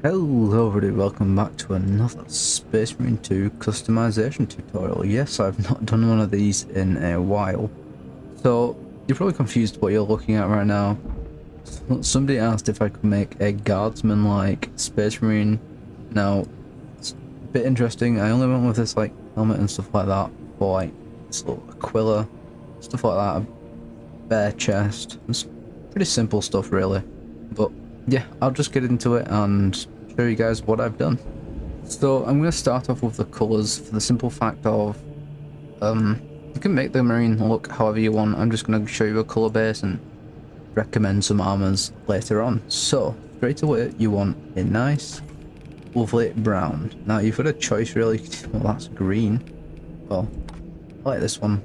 Hello everybody, welcome back to another Space Marine 2 customization tutorial. Yes, I've not done one of these in a while. So, you're probably confused what you're looking at right now. Somebody asked if I could make a Guardsman-like Space Marine. Now, it's a bit interesting. I only went with this like helmet and stuff like that for like this little Aquila, stuff like that, a bare chest. It's pretty simple stuff really. But yeah, I'll just get into it and show you guys what I've done. So I'm going to start off with the colours for the simple fact of you can make the marine look however you want. I'm just going to show you a colour base and recommend some armours later on. So straight away you want a nice lovely brown. Now you've got a choice really. Well, that's green. Well, I like this one.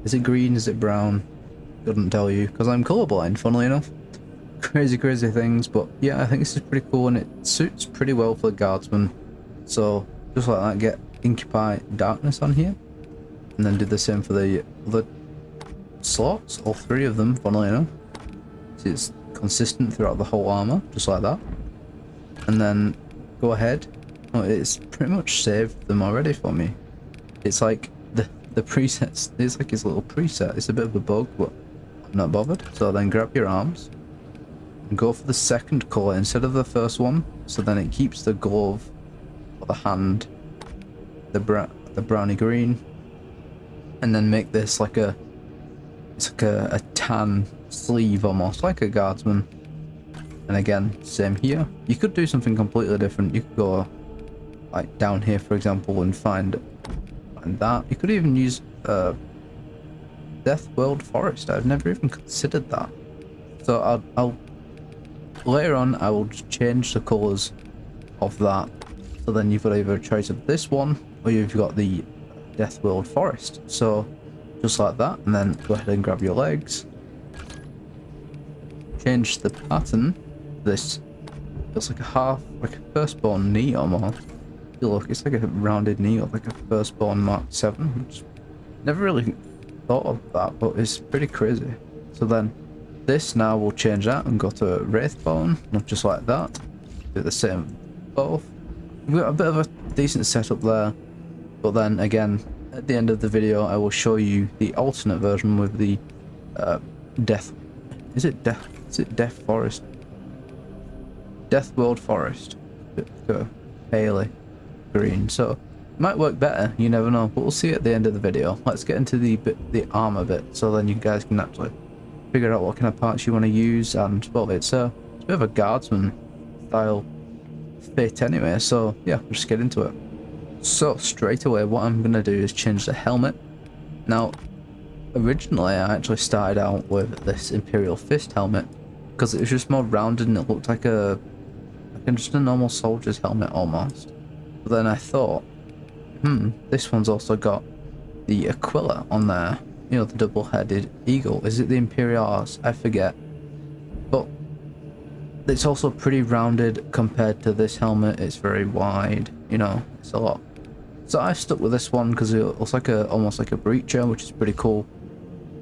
Is it green? Is it brown? Couldn't tell you because I'm colourblind, funnily enough. Crazy things, but yeah, I think this is pretty cool and it suits pretty well for the Guardsman. So just like that, get Occupy Darkness on here and then do the same for the other slots, all three of them, funnily enough. See, it's consistent throughout the whole armor, just like that. And then go ahead. Oh, it's pretty much saved them already for me. It's like the presets, it's like his little preset. It's a bit of a bug, but I'm not bothered. So then grab your arms and go for the second colour instead of the first one, so then it keeps the glove or the hand the browny green, and then make this like a tan sleeve, almost like a Guardsman. And again, same here. You could do something completely different. You could go like down here for example and find that. You could even use Death World Forest. I've never even considered that. So I'll later on I will just change the colours of that, so then you've got either a choice of this one or you've got the Death World Forest. So just like that, and then go ahead and grab your legs, change the pattern. This feels like a half, like a firstborn knee almost. Look, it's like a rounded knee or like a firstborn Mark 7, which never really thought of that, but it's pretty crazy. So then this now will change that and go to Wraithbone, not just like that. Do the same both. We've got a bit of a decent setup there, but then again, at the end of the video, I will show you the alternate version with the Death. Is it Death Forest? Death World Forest. Paley green. So it might work better. You never know. But we'll see at the end of the video. Let's get into the armor bit, so then you guys can actually figure out what kind of parts you want to use. And well, it's a bit of a Guardsman style fit anyway, so yeah, we'll just get into it. So straight away what I'm going to do is change the helmet. Now originally I actually started out with this Imperial Fist helmet because it was just more rounded and it looked like just a normal soldier's helmet almost. But then I thought, this one's also got the Aquila on there. You know, the double-headed eagle. Is it the Imperialis? I forget. But it's also pretty rounded compared to this helmet. It's very wide, you know, it's a lot. So I stuck with this one because it looks like almost like a breacher, which is pretty cool.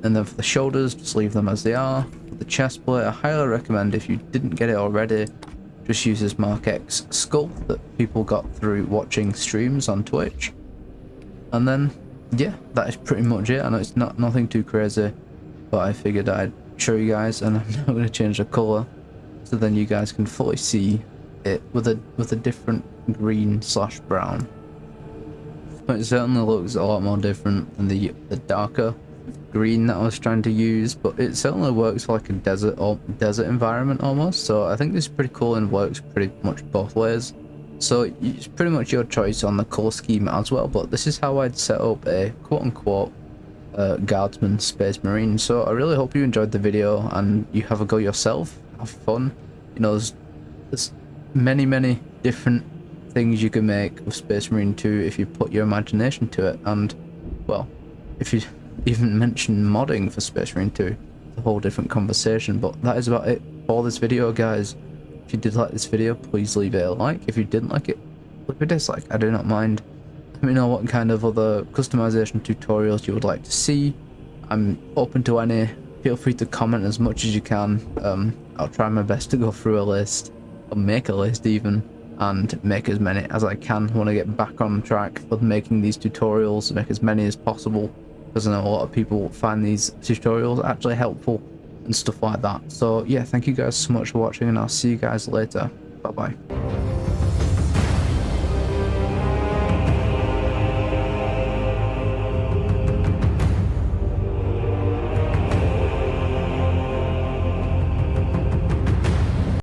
And then for the shoulders, just leave them as they are. For the chest plate, I highly recommend, if you didn't get it already, just use this Mark X skull that people got through watching streams on Twitch. And then yeah, that is pretty much it. I know it's nothing too crazy, but I figured I'd show you guys, and I'm now going to change the colour so then you guys can fully see it with a different green/brown. But it certainly looks a lot more different than the darker green that I was trying to use, but it certainly works like a desert environment almost. So I think this is pretty cool and works pretty much both ways. So it's pretty much your choice on the colour scheme as well, but this is how I'd set up a quote-unquote Guardsman Space Marine. So I really hope you enjoyed the video and you have a go yourself, have fun. You know, there's many different things you can make of Space Marine 2 if you put your imagination to it. And well, if you even mention modding for Space Marine 2, it's a whole different conversation. But that is about it for this video, guys. If you did like this video, please leave it a like. If you didn't like it, leave a dislike. I do not mind. Let me know what kind of other customization tutorials you would like to see. I'm open to any. Feel free to comment as much as you can. I'll try my best to go through a list, or make a list even, and make as many as I can. I want to get back on track with making these tutorials, make as many as possible, because I know a lot of people find these tutorials actually helpful and stuff like that. So yeah, thank you guys so much for watching, and I'll see you guys later. Bye bye.